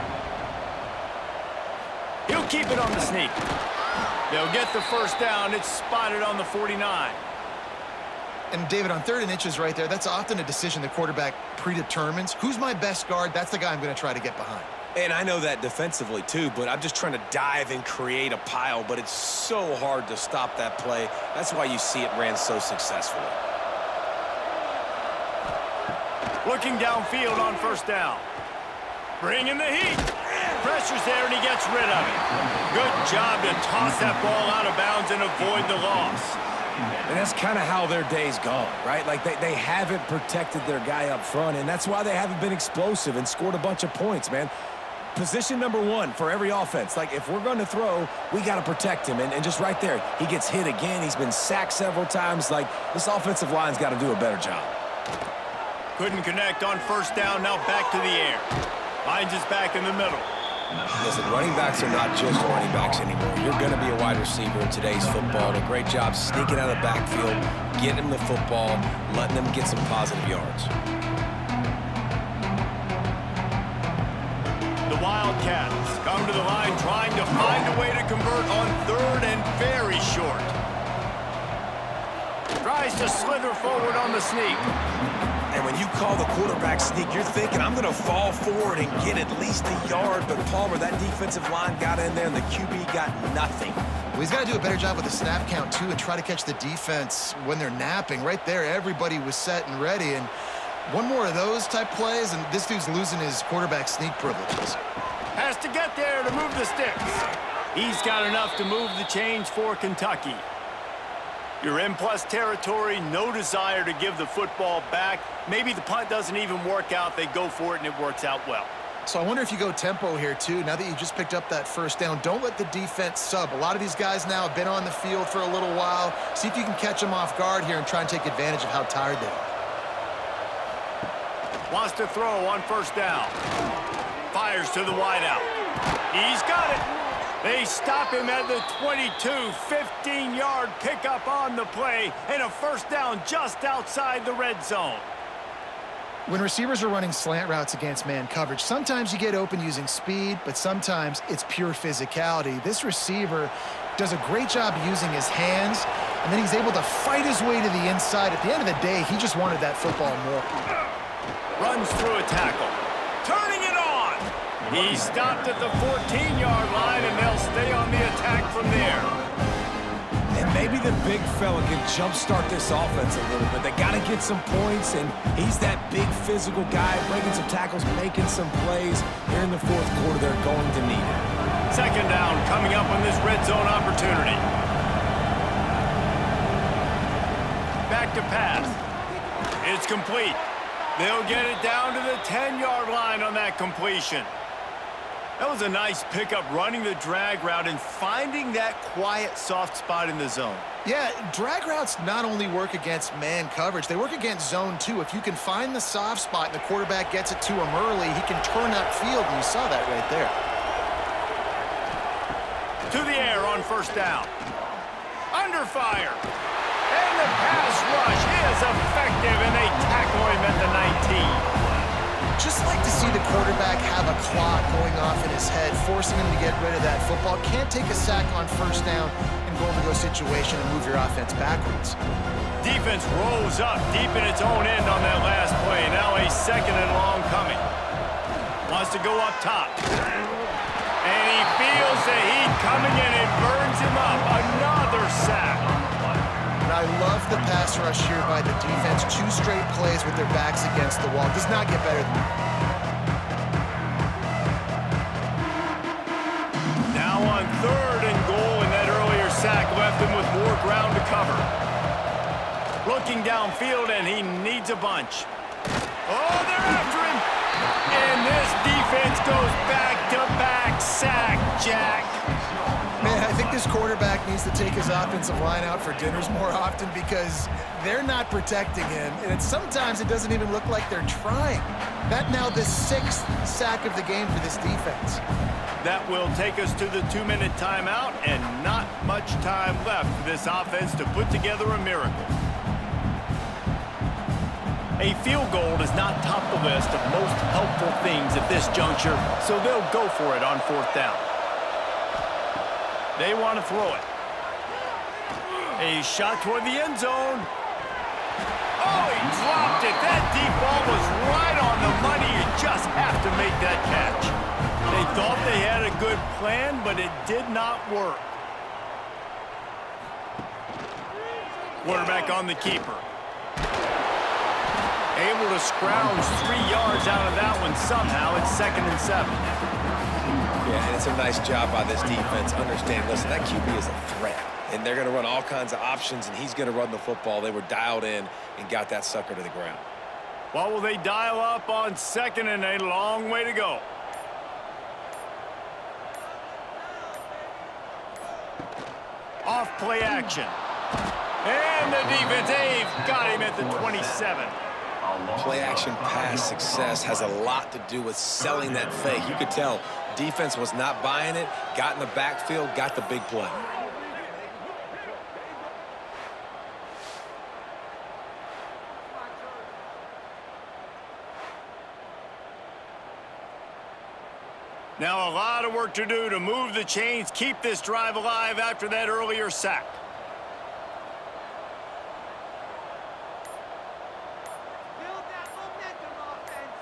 He'll keep it on the sneak. They'll get the first down. It's spotted on the 49. And David, on 3rd and inches right there, that's often a decision the quarterback predetermines. Who's my best guard? That's the guy I'm going to try to get behind. And I know that defensively too, but I'm just trying to dive and create a pile, but it's so hard to stop that play. That's why you see it ran so successfully. Looking downfield on first down. Bringing the heat. Pressure's there, and he gets rid of it. Good job to toss that ball out of bounds and avoid the loss. And that's kind of how their day's gone, right? Like they haven't protected their guy up front, and that's why they haven't been explosive and scored a bunch of points, man. Position number 1 for every offense. Like, if we're going to throw, we got to protect him. And just right there, he gets hit again. He's been sacked several times. Like, this offensive line's got to do a better job. Couldn't connect on first down, now back to the air. Finds his back in the middle. Listen, running backs are not just running backs anymore. You're going to be a wide receiver in today's football. A great job sneaking out of the backfield, getting them the football, letting them get some positive yards. The Wildcats come to the line trying to find a way to convert on 3rd and very short. Tries to slither forward on the sneak. And when you call the quarterback sneak, you're thinking, I'm going to fall forward and get at least a yard. But Palmer, that defensive line got in there, and the QB got nothing. Well, he's got to do a better job with the snap count, too, and try to catch the defense when they're napping. Right there, everybody was set and ready. And one more of those type plays, and this dude's losing his quarterback sneak privileges. Has to get there to move the sticks. He's got enough to move the chains for Kentucky. You're in plus territory, no desire to give the football back. Maybe the punt doesn't even work out. They go for it, and it works out well. So I wonder if you go tempo here, too. Now that you just picked up that first down, don't let the defense sub. A lot of these guys now have been on the field for a little while. See if you can catch them off guard here and try and take advantage of how tired they are. Wants to throw on first down. Fires to the wideout. He's got it. They stop him at the 22, 15-yard pickup on the play, and a first down just outside the red zone. When receivers are running slant routes against man coverage, sometimes you get open using speed, but sometimes it's pure physicality. This receiver does a great job using his hands, and then he's able to fight his way to the inside. At the end of the day, he just wanted that football more. Runs through a tackle. Turning it on. He stopped at the 14-yard line, and they'll stay on the attack from there. And maybe the big fella can jumpstart this offense a little bit. They got to get some points, and he's that big physical guy, breaking some tackles, making some plays. Here in the 4th quarter, they're going to need it. Second down coming up on this red zone opportunity. Back to pass. It's complete. They'll get it down to the 10-yard line on that completion. That was a nice pickup, running the drag route and finding that quiet, soft spot in the zone. Yeah, drag routes not only work against man coverage, they work against zone too. If you can find the soft spot and the quarterback gets it to him early, he can turn upfield, and you saw that right there. To the air on first down. Under fire. And the pass rush is effective, and they tackle him at the 19. Just like to see the quarterback have a clock going off in his head, forcing him to get rid of that football. Can't take a sack on first down and goal-to-go situation and move your offense backwards. Defense rolls up deep in its own end on that last play. Now a second and long coming. Wants to go up top. And he feels the heat coming in and burns him up. Another sack. I love the pass rush here by the defense. 2 straight plays with their backs against the wall. Does not get better than that. Now on 3rd and goal, and that earlier sack left him with more ground to cover. Looking downfield, and he needs a bunch. Oh, they're after him. And this defense goes back-to-back sack, Jack. Man, I think this quarterback needs to take his offensive line out for dinners more often because they're not protecting him, and sometimes it doesn't even look like they're trying. That now the 6th sack of the game for this defense. That will take us to the 2-minute timeout, and not much time left for this offense to put together a miracle. A field goal does not top the list of most helpful things at this juncture, so they'll go for it on 4th down. They want to throw it. A shot toward the end zone. Oh, he dropped it. That deep ball was right on the money. You just have to make that catch. They thought they had a good plan, but it did not work. Quarterback on the keeper. Able to scrounge 3 yards out of that one somehow. It's 2nd and 7. Yeah, and it's a nice job by this defense. Understand, listen, that QB is a threat. And they're going to run all kinds of options, and he's going to run the football. They were dialed in and got that sucker to the ground. Well, will they dial up on 2nd and a long way to go? Off play action. And the defense, they've got him at the 27. Play action pass success has a lot to do with selling that fake. You could tell defense was not buying it, got in the backfield, got the big play. Now a lot of work to do to move the chains, keep this drive alive after that earlier sack.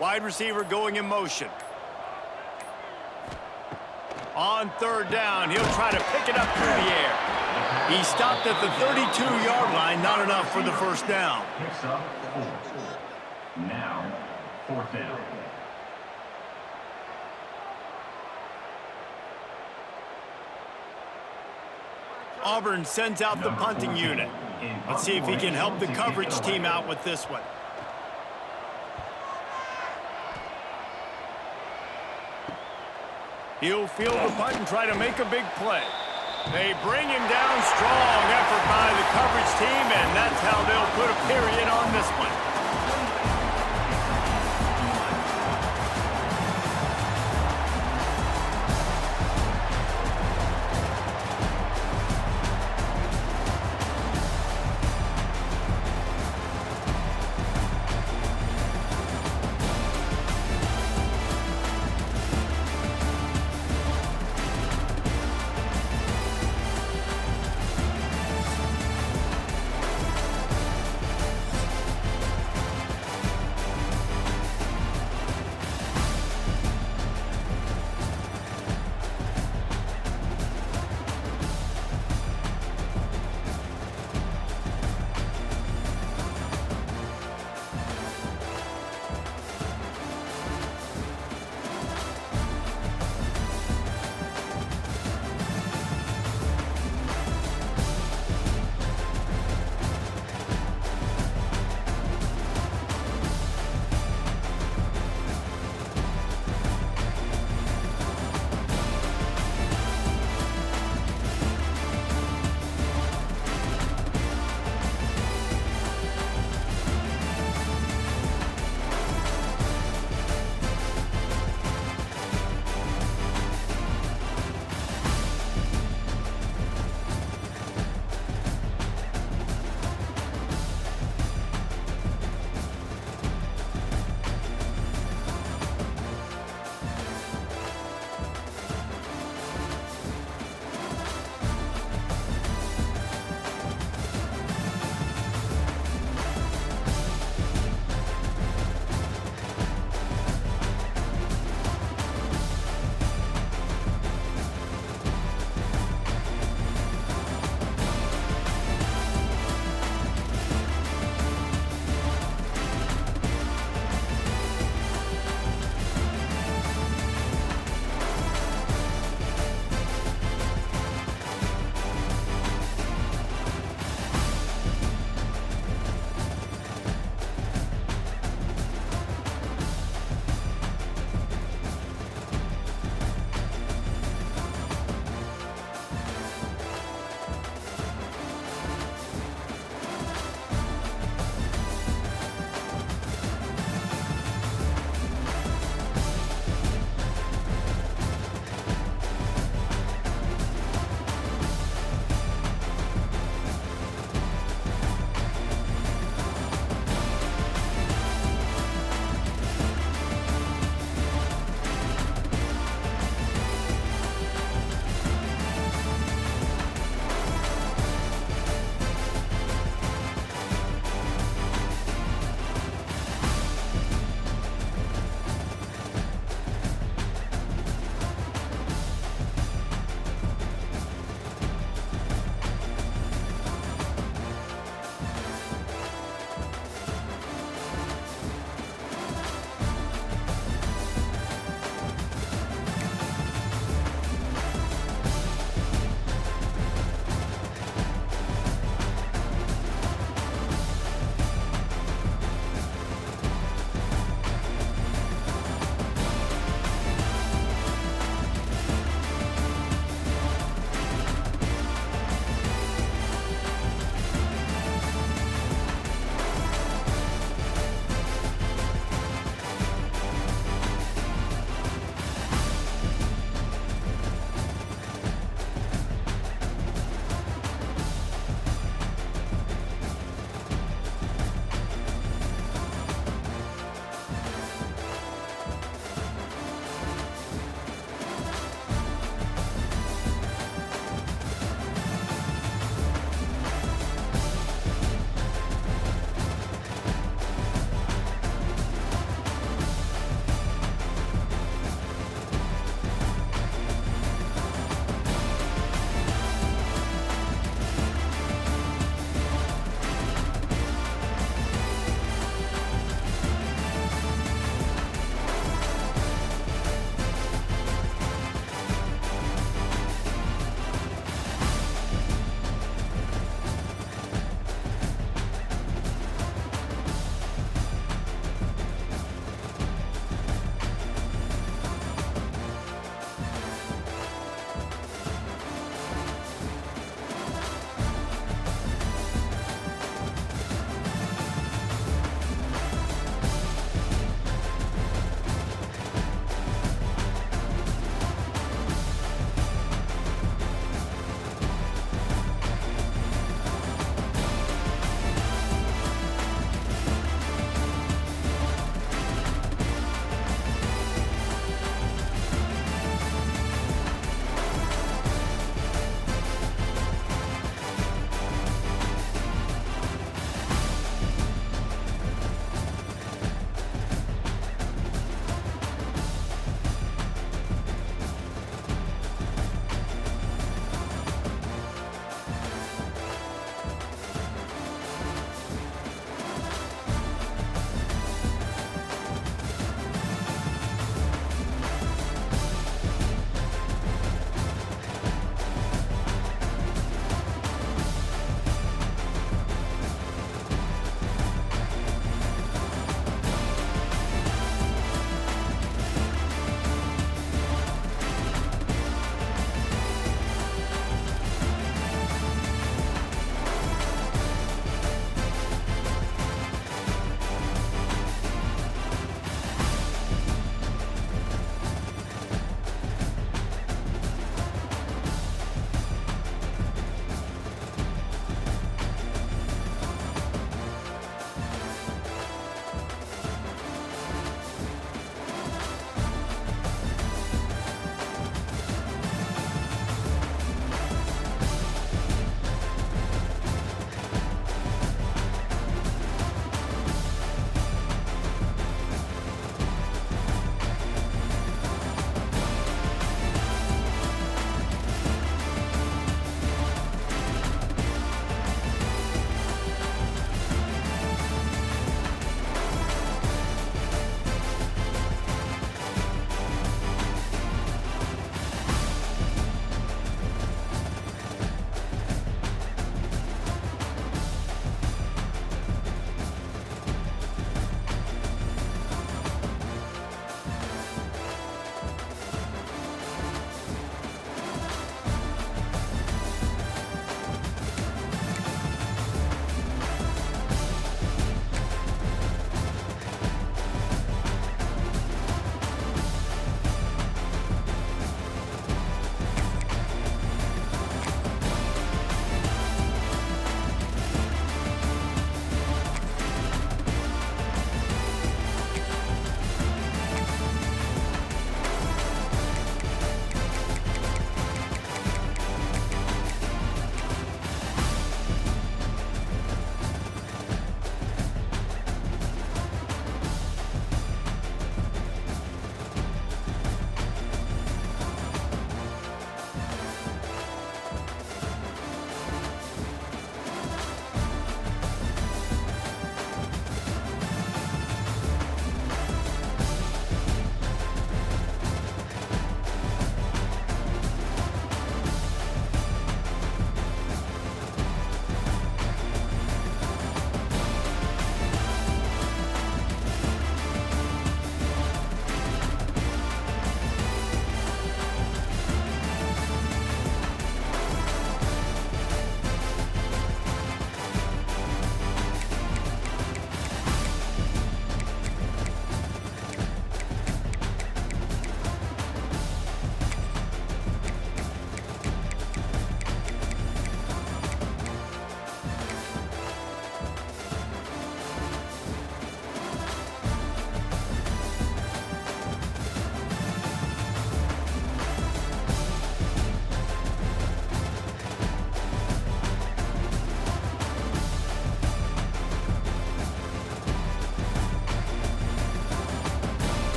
Wide receiver going in motion. On 3rd down, he'll try to pick it up through the air. He stopped at the 32-yard line, not enough for the first down. Now, 4th down. Auburn sends out the punting unit. Let's see if he can help the coverage team out with this one. He'll field the punt and try to make a big play. They bring him down. Strong effort by the coverage team, and that's how they'll put a period on this one.